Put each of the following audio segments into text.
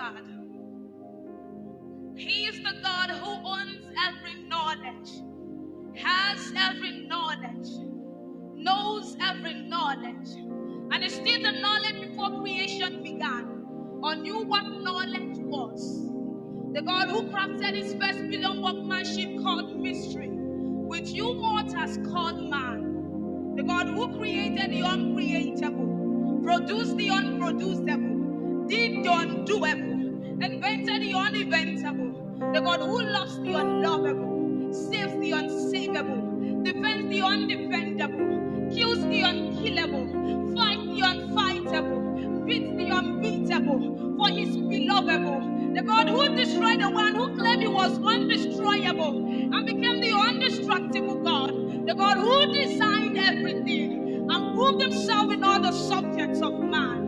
God. He is the God who owns every knowledge, has every knowledge, knows every knowledge, and is still the knowledge before creation began, or knew what knowledge was. The God who crafted his first billion workmanship called mystery, which you mortals called man. The God who created the uncreatable, produced the unproducible, did the undoable, invented the uneventable. The God who loves the unlovable, saves the unsavable, defends the undefendable, kills the unkillable, fights the unfightable, beats the unbeatable, for his belovable. The God who destroyed the one who claimed he was undestroyable and became the indestructible God. The God who designed everything and proved himself in all the subjects of man.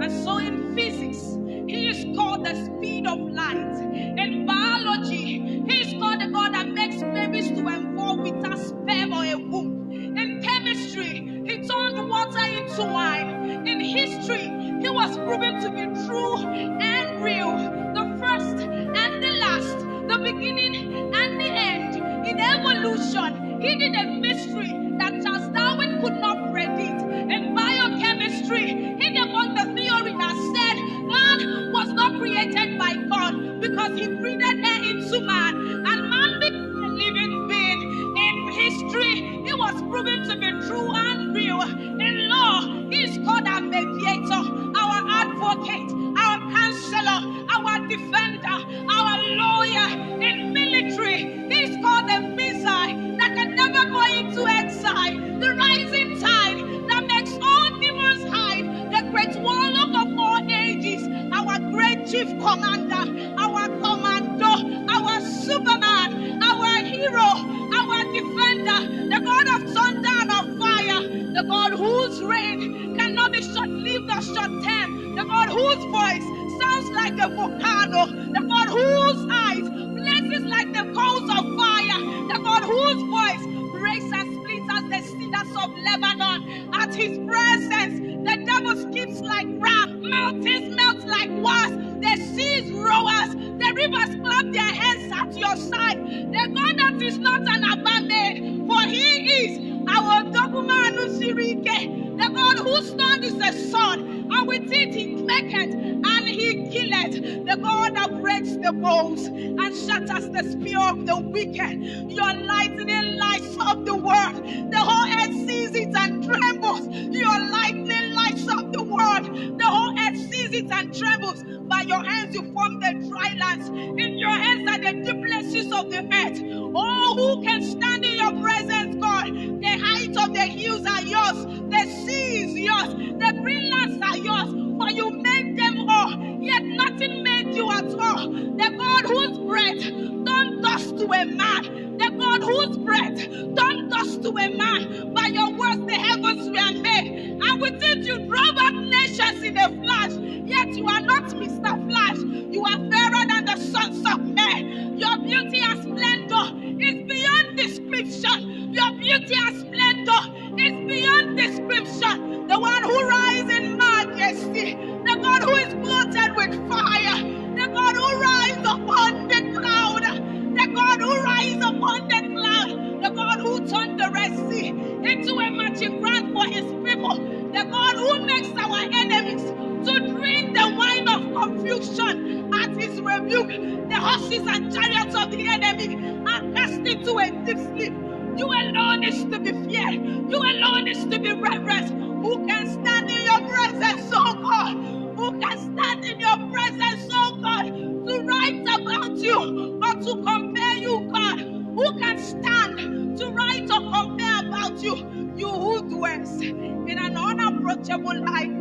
And so in physics, he is called the speed of light. In biology, he is called the God that makes babies to evolve without sperm or a womb. In chemistry, he turned water into wine. In history, he was proven to be true and real. The first and the last, the beginning and the end. In evolution, he did a mystery that Charles Darwin could not predict. In biochemistry, he debunked the theory that said man was not created by God because he breathed air into man, and man became a living being. In history, he was proven to be true and real. In law, he is called our mediator, our advocate, our counselor, our defender, our lawyer. In military, he is called the missile that can never go into exile, the rising tide that makes all demons hide, the great warlock of all ages, our great chief commander, our commando, our superman, our hero, our defender, the God of thunder and of fire, the God whose reign cannot be short-lived or short-term, the God whose voice sounds like a volcano, the God whose eyes blazes like the coals of fire, the God whose voice breaks and splits as the cedars of Lebanon. At his presence, the devil skips like ram, mountains melt like wax, the seas roar us, the rivers clap their hands at your side. The God that is not an abandoned, for he is our Dokumanu Sirike, the God whose son is the sun, and with it he maketh and he killeth, the God that breaks the bones and shatters the spear of the wicked. Your lightning lights up the world, the whole earth sees it and trembles. Your lightning lights up the world, the whole earth sees it and trembles. By your hands you form the dry lands, in your hands are the deep places of the earth. Oh, who can stand in your presence, God? The height of the hills are yours, the sea is yours, the green lands are yours, for you made them all, yet nothing made you at all. The God whose breath turned dust to a man, the God whose breath turned dust to a man. By your words the heavens were made, and with it you drove out nations in a flash. Yet you are not Mr. Flash, you are fairer than the sons of men. Your beauty and splendor is beyond description. Your beauty and splendor is beyond description. The one who rises in majesty, the God who is clothed with fire, the God who rises upon the cloud, the God who rises upon the cloud, the God who turned the Red Sea into a matching ground for his people, the God who makes our enemies to drink the wine of confusion at his rebuke. The horses and chariots of the enemy are cast into a deep sleep. You alone is to be feared. You alone is to be reverenced. Who can stand in your presence, oh God? Who can stand in your presence, oh God, to write about you or to compare you, God? Who can stand to write or compare about you? You who dwells in an unapproachable light.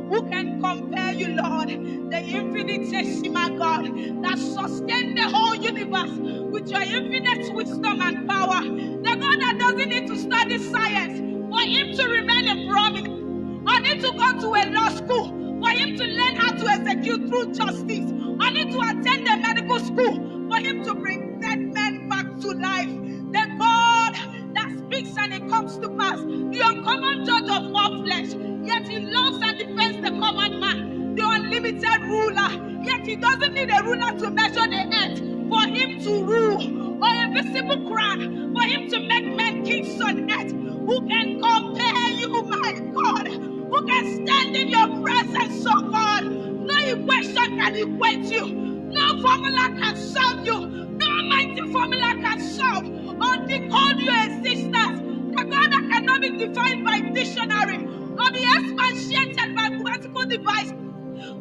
Who can compare you, Lord? The infinitesimal God that sustained the whole universe with your infinite wisdom and power. The God that doesn't need to study science for him to remain a prominent, or need to go to a law school for him to learn how to execute true justice, or need to attend a medical school for him to bring dead men back to life. The God that speaks and it comes to pass, the uncommon judge of all flesh, yet he loves and defends the common man, the unlimited ruler, yet He doesn't need a ruler to measure the earth for him to rule, or a visible crown for him to make men kings on earth. Who can compare you, my God? Who can stand in your presence, oh God? No equation can equate you. No formula can solve you. No mighty formula can solve or decode your existence. The God that cannot be defined by dictionary or be expatiated by grammatical device.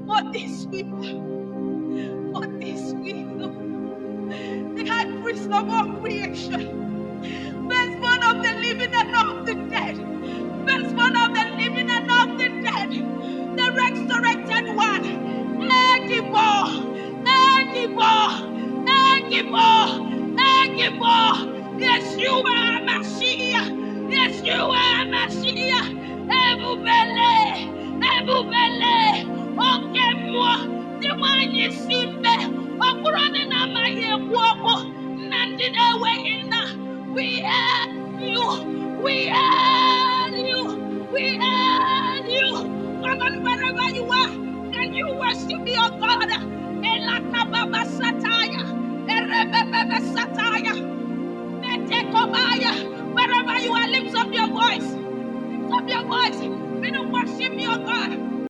For this we know. The high priest of all creation, firstborn of the living and of the dead, firstborn of the living and of the dead, the resurrected one. Egibo, Yeshua Mashiach, Yeshua Mashiach, Ebubele, Okemwa, the one you see me, Okurana Maya Woko, Nandina Wayna, we had you, we had you. Come on, wherever you are, can you worship your God? Elakababa Sataya, Erebebe Sataya, Metekobaya, wherever you are, lift up your voice. Lift up your voice. We don't worship your God.